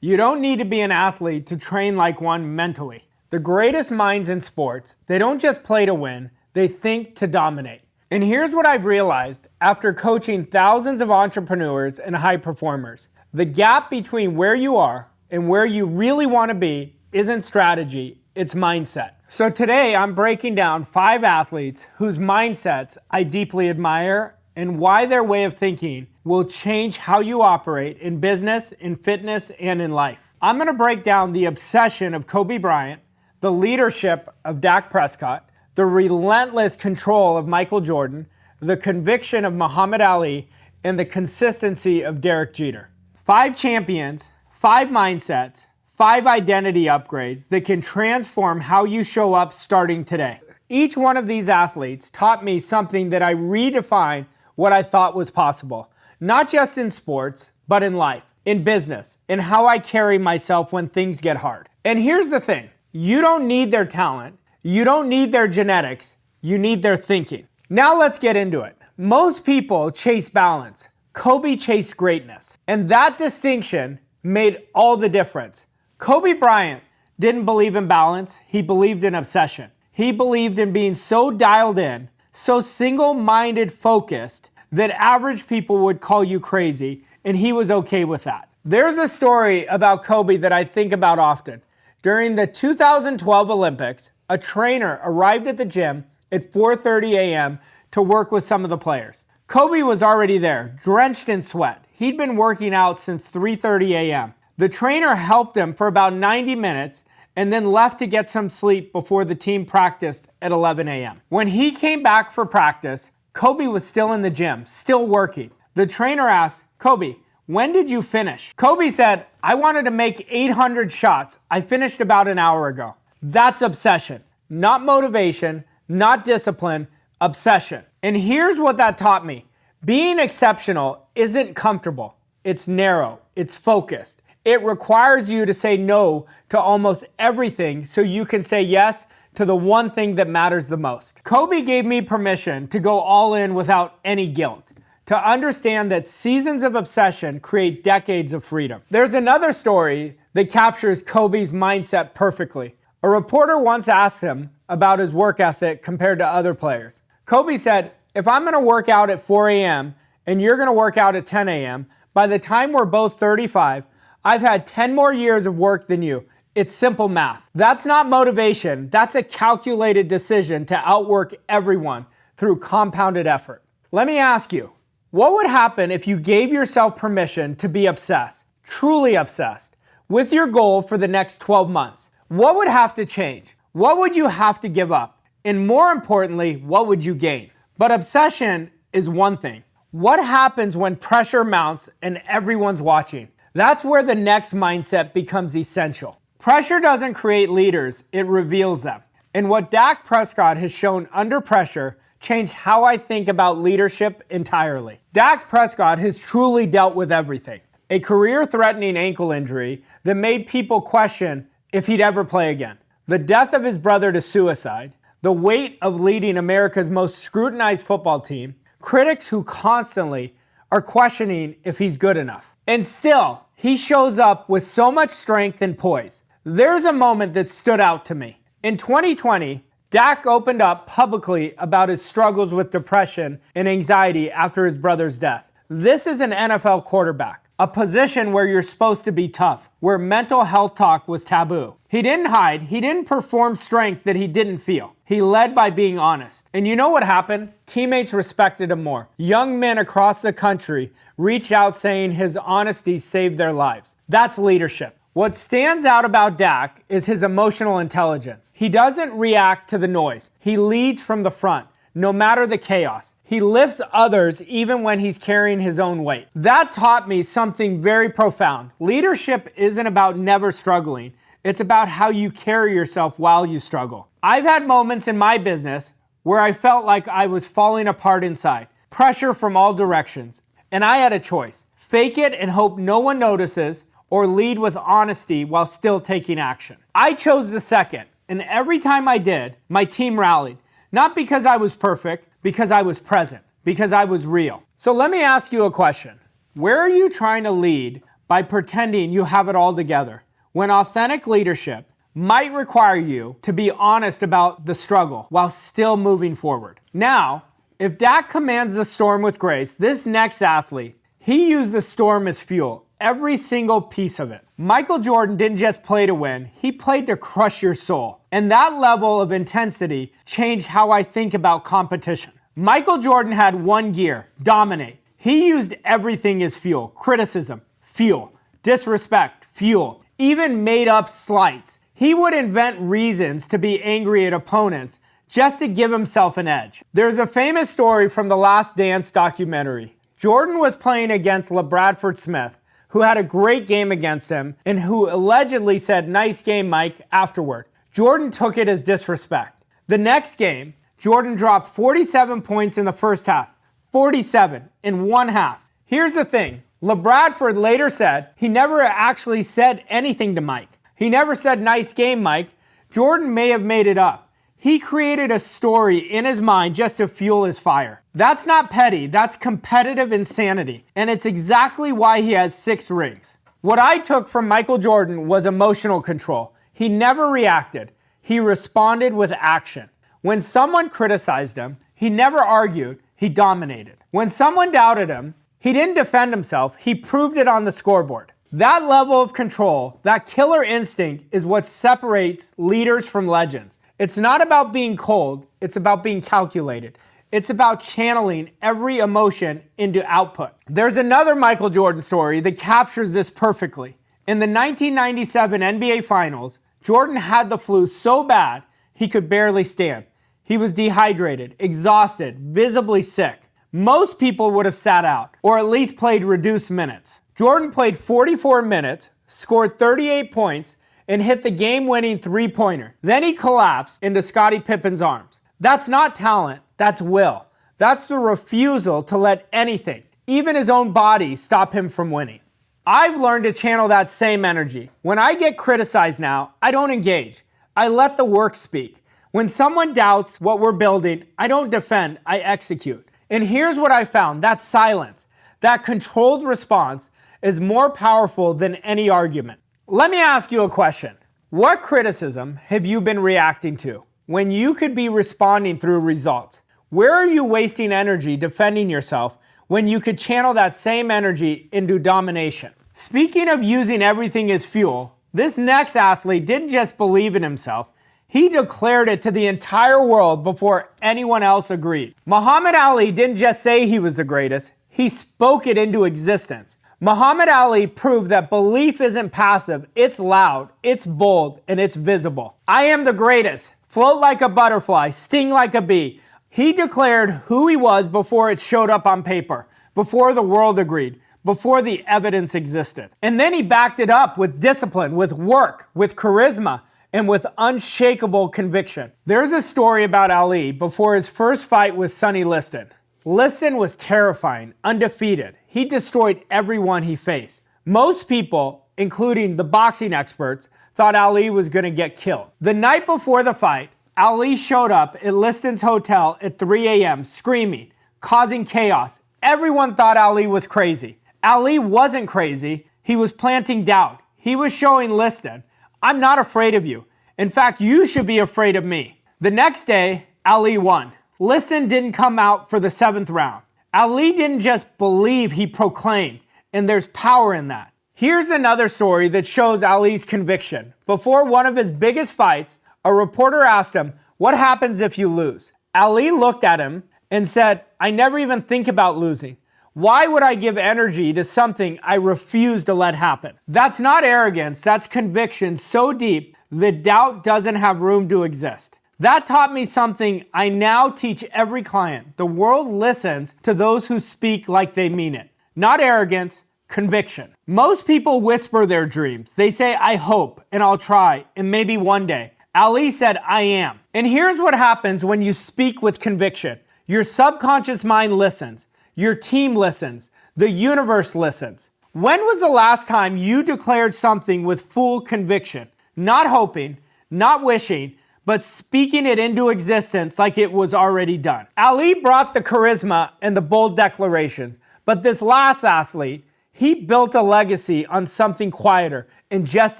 You don't need to be an athlete to train like one mentally. The greatest minds in sports, they don't just play to win, they think to dominate. And here's what I've realized after coaching thousands of entrepreneurs and high performers. The gap between where you are and where you really want to be isn't strategy, it's mindset. So today I'm breaking down 5 athletes whose mindsets I deeply admire and why their way of thinking will change how you operate in business, in fitness, and in life. I'm going to break down the obsession of Kobe Bryant, the leadership of Dak Prescott, the relentless control of Michael Jordan, the conviction of Muhammad Ali, and the consistency of Derek Jeter. 5 champions, 5 mindsets, 5 identity upgrades that can transform how you show up starting today. Each one of these athletes taught me something that I redefined what I thought was possible, not just in sports, but in life, in business, in how I carry myself when things get hard. And here's the thing, you don't need their talent, you don't need their genetics, you need their thinking. Now let's get into it. Most people chase balance. Kobe chased greatness. And that distinction made all the difference. Kobe Bryant didn't believe in balance, he believed in obsession. He believed in being so dialed in, so single-minded focused, that average people would call you crazy, and he was okay with that. There's a story about Kobe that I think about often. During the 2012 Olympics, a trainer arrived at the gym at 4:30 a.m. to work with some of the players. Kobe was already there, drenched in sweat. He'd been working out since 3:30 a.m. The trainer helped him for about 90 minutes and then left to get some sleep before the team practiced at 11 a.m. When he came back for practice, Kobe was still in the gym, still working. The trainer asked, "Kobe, when did you finish?" Kobe said, "I wanted to make 800 shots. I finished about an hour ago." That's obsession. Not motivation, not discipline, obsession. And here's what that taught me. Being exceptional isn't comfortable. It's narrow. It's focused. It requires you to say no to almost everything so you can say yes to the one thing that matters the most. Kobe gave me permission to go all in without any guilt, to understand that seasons of obsession create decades of freedom. There's another story that captures Kobe's mindset perfectly. A reporter once asked him about his work ethic compared to other players. Kobe said, "If I'm going to work out at 4 a.m. and you're going to work out at 10 a.m., by the time we're both 35, I've had 10 more years of work than you. It's simple math." That's not motivation. That's a calculated decision to outwork everyone through compounded effort. Let me ask you, what would happen if you gave yourself permission to be obsessed, truly obsessed, with your goal for the next 12 months? What would have to change? What would you have to give up? And more importantly, what would you gain? But obsession is one thing. What happens when pressure mounts and everyone's watching? That's where the next mindset becomes essential. Pressure doesn't create leaders, it reveals them. And what Dak Prescott has shown under pressure changed how I think about leadership entirely. Dak Prescott has truly dealt with everything. A career-threatening ankle injury that made people question if he'd ever play again. The death of his brother to suicide, the weight of leading America's most scrutinized football team, critics who constantly are questioning if he's good enough. And still, he shows up with so much strength and poise. There's a moment that stood out to me. In 2020, Dak opened up publicly about his struggles with depression and anxiety after his brother's death. This is an NFL quarterback, a position where you're supposed to be tough, where mental health talk was taboo. He didn't hide, he didn't perform strength that he didn't feel. He led by being honest. And you know what happened? Teammates respected him more. Young men across the country reached out saying his honesty saved their lives. That's leadership. What stands out about Dak is his emotional intelligence. He doesn't react to the noise. He leads from the front, no matter the chaos. He lifts others even when he's carrying his own weight. That taught me something very profound. Leadership isn't about never struggling. It's about how you carry yourself while you struggle. I've had moments in my business where I felt like I was falling apart inside, pressure from all directions, and I had a choice. Fake it and hope no one notices, or lead with honesty while still taking action. I chose the second, and every time I did, my team rallied. Not because I was perfect, because I was present, because I was real. So let me ask you a question. Where are you trying to lead by pretending you have it all together, when authentic leadership might require you to be honest about the struggle while still moving forward. Now, if Dak commands the storm with grace, this next athlete, he used the storm as fuel, every single piece of it. Michael Jordan didn't just play to win, he played to crush your soul. And that level of intensity changed how I think about competition. Michael Jordan had one gear, dominate. He used everything as fuel. Criticism, fuel. Disrespect, fuel. Even made up slights. He would invent reasons to be angry at opponents just to give himself an edge. There's a famous story from the Last Dance documentary. Jordan was playing against LeBradford Smith, who had a great game against him and who allegedly said, "Nice game, Mike," afterward. Jordan took it as disrespect. The next game, Jordan dropped 47 points in the first half. 47 in one half. Here's the thing. LeBradford later said he never actually said anything to Mike. He never said, "Nice game, Mike." Jordan may have made it up. He created a story in his mind just to fuel his fire. That's not petty, that's competitive insanity. And it's exactly why he has 6 rings. What I took from Michael Jordan was emotional control. He never reacted. He responded with action. When someone criticized him, he never argued, he dominated. When someone doubted him, he didn't defend himself, he proved it on the scoreboard. That level of control, that killer instinct, is what separates leaders from legends. It's not about being cold, it's about being calculated. It's about channeling every emotion into output. There's another Michael Jordan story that captures this perfectly. In the 1997 NBA Finals, Jordan had the flu so bad he could barely stand. He was dehydrated, exhausted, visibly sick. Most people would have sat out, or at least played reduced minutes. Jordan played 44 minutes, scored 38 points, and hit the game-winning three-pointer. Then he collapsed into Scottie Pippen's arms. That's not talent, that's will. That's the refusal to let anything, even his own body, stop him from winning. I've learned to channel that same energy. When I get criticized now, I don't engage. I let the work speak. When someone doubts what we're building, I don't defend, I execute. And here's what I found, that silence, that controlled response is more powerful than any argument. Let me ask you a question. What criticism have you been reacting to when you could be responding through results? Where are you wasting energy defending yourself when you could channel that same energy into domination? Speaking of using everything as fuel, this next athlete didn't just believe in himself, he declared it to the entire world before anyone else agreed. Muhammad Ali didn't just say he was the greatest, he spoke it into existence. Muhammad Ali proved that belief isn't passive, it's loud, it's bold, and it's visible. I am the greatest. Float like a butterfly, sting like a bee. He declared who he was before it showed up on paper, before the world agreed, before the evidence existed. And then he backed it up with discipline, with work, with charisma, and with unshakable conviction. There's a story about Ali before his first fight with Sonny Liston. Liston was terrifying, undefeated. He destroyed everyone he faced. Most people, including the boxing experts, thought Ali was going to get killed. The night before the fight, Ali showed up at Liston's hotel at 3 a.m. screaming, causing chaos. Everyone thought Ali was crazy. Ali wasn't crazy. He was planting doubt. He was showing Liston, "I'm not afraid of you. In fact, you should be afraid of me." The next day, Ali won. Liston didn't come out for the 7th round. Ali didn't just believe, he proclaimed, and there's power in that. Here's another story that shows Ali's conviction. Before one of his biggest fights, a reporter asked him, "What happens if you lose?" Ali looked at him and said, "I never even think about losing. Why would I give energy to something I refuse to let happen?" That's not arrogance, that's conviction so deep that doubt doesn't have room to exist. That taught me something I now teach every client. The world listens to those who speak like they mean it. Not arrogance, conviction. Most people whisper their dreams. They say, "I hope, and I'll try, and maybe one day." Ali said, "I am." And here's what happens when you speak with conviction. Your subconscious mind listens. Your team listens. The universe listens. When was the last time you declared something with full conviction? Not hoping, not wishing, but speaking it into existence like it was already done. Ali brought the charisma and the bold declarations, but this last athlete, He built a legacy on something quieter and just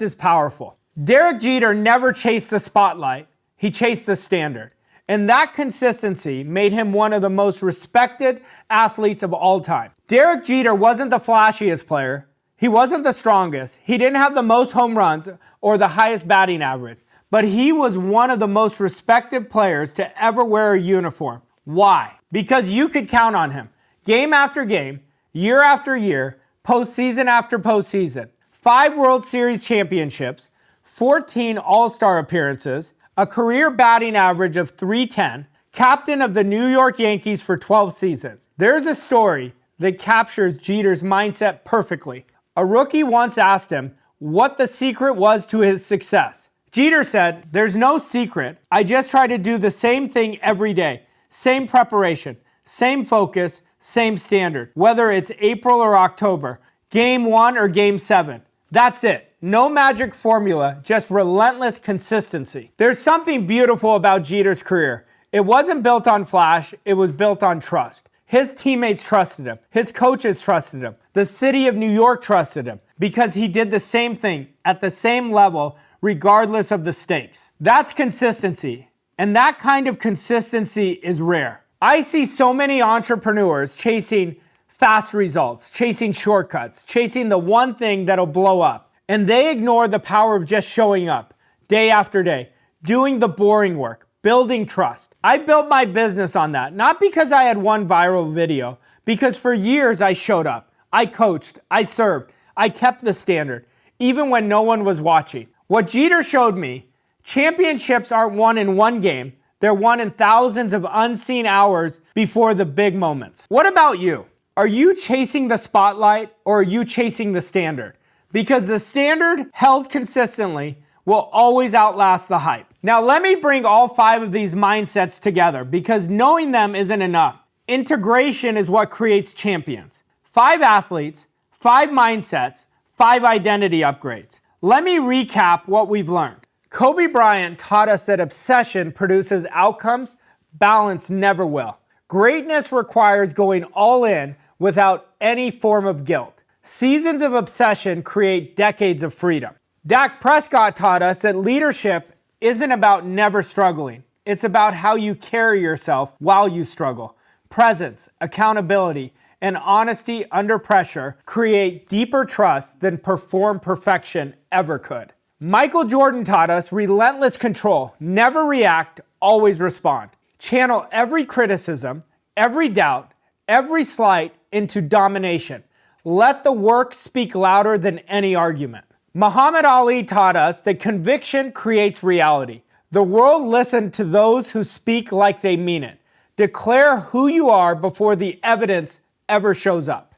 as powerful. Derek Jeter never chased the spotlight. He chased the standard. And that consistency made him one of the most respected athletes of all time. Derek Jeter wasn't the flashiest player. He wasn't the strongest. He didn't have the most home runs or the highest batting average. But he was one of the most respected players to ever wear a uniform. Why? Because you could count on him. Game after game, year after year, postseason after postseason. 5 World Series championships, 14 All-Star appearances, a career batting average of .310, captain of the New York Yankees for 12 seasons. There's a story that captures Jeter's mindset perfectly. A rookie once asked him what the secret was to his success. Jeter said, "There's no secret. I just try to do the same thing every day. Same preparation, same focus, same standard. Whether it's April or October, game 1 or game 7. That's it. No magic formula, just relentless consistency." There's something beautiful about Jeter's career. It wasn't built on flash, it was built on trust. His teammates trusted him. His coaches trusted him. The city of New York trusted him because he did the same thing at the same level regardless of the stakes. That's consistency. And that kind of consistency is rare. I see so many entrepreneurs chasing fast results, chasing shortcuts, chasing the one thing that'll blow up. And they ignore the power of just showing up day after day, doing the boring work, building trust. I built my business on that, not because I had one viral video, because for years I showed up. I coached, I served, I kept the standard, even when no one was watching. What Jeter showed me, championships aren't won in one game. They're won in thousands of unseen hours before the big moments. What about you? Are you chasing the spotlight or are you chasing the standard? Because the standard held consistently will always outlast the hype. Now let me bring all 5 of these mindsets together because knowing them isn't enough. Integration is what creates champions. 5 athletes, 5 mindsets, 5 identity upgrades. Let me recap what we've learned. Kobe Bryant taught us that obsession produces outcomes, balance never will. Greatness requires going all in without any form of guilt. Seasons of obsession create decades of freedom. Dak Prescott taught us that leadership isn't about never struggling. It's about how you carry yourself while you struggle. Presence, accountability, and honesty under pressure create deeper trust than performed perfection ever could. Michael Jordan taught us relentless control. Never react, always respond. Channel every criticism, every doubt, every slight into domination. Let the work speak louder than any argument. Muhammad Ali taught us that conviction creates reality. The world listened to those who speak like they mean it. Declare who you are before the evidence ever shows up.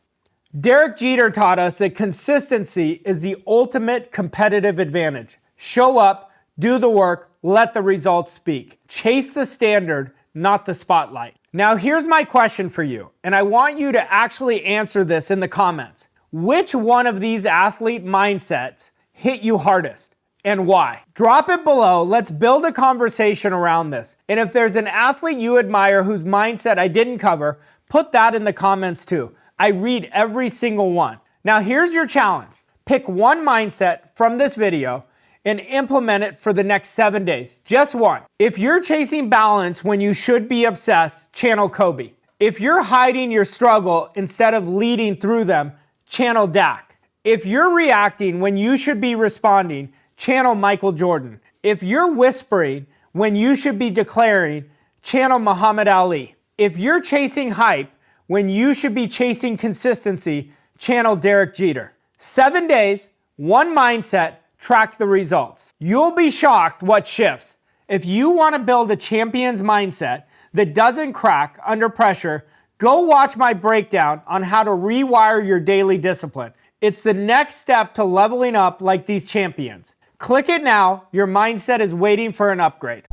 Derek Jeter taught us that consistency is the ultimate competitive advantage. Show up, do the work, let the results speak. Chase the standard, not the spotlight. Now here's my question for you, and I want you to actually answer this in the comments. Which one of these athlete mindsets hit you hardest and why? Drop it below. Let's build a conversation around this. And if there's an athlete you admire whose mindset I didn't cover, put that in the comments too. I read every single one. Now here's your challenge. Pick one mindset from this video and implement it for the next 7 days. Just one. If you're chasing balance when you should be obsessed, channel Kobe. If you're hiding your struggle instead of leading through them, channel Dak. If you're reacting when you should be responding, channel Michael Jordan. If you're whispering when you should be declaring, channel Muhammad Ali. If you're chasing hype when you should be chasing consistency, channel Derek Jeter. 7 days, one mindset, track the results. You'll be shocked what shifts. If you want to build a champion's mindset that doesn't crack under pressure, go watch my breakdown on how to rewire your daily discipline. It's the next step to leveling up like these champions. Click it now. Your mindset is waiting for an upgrade.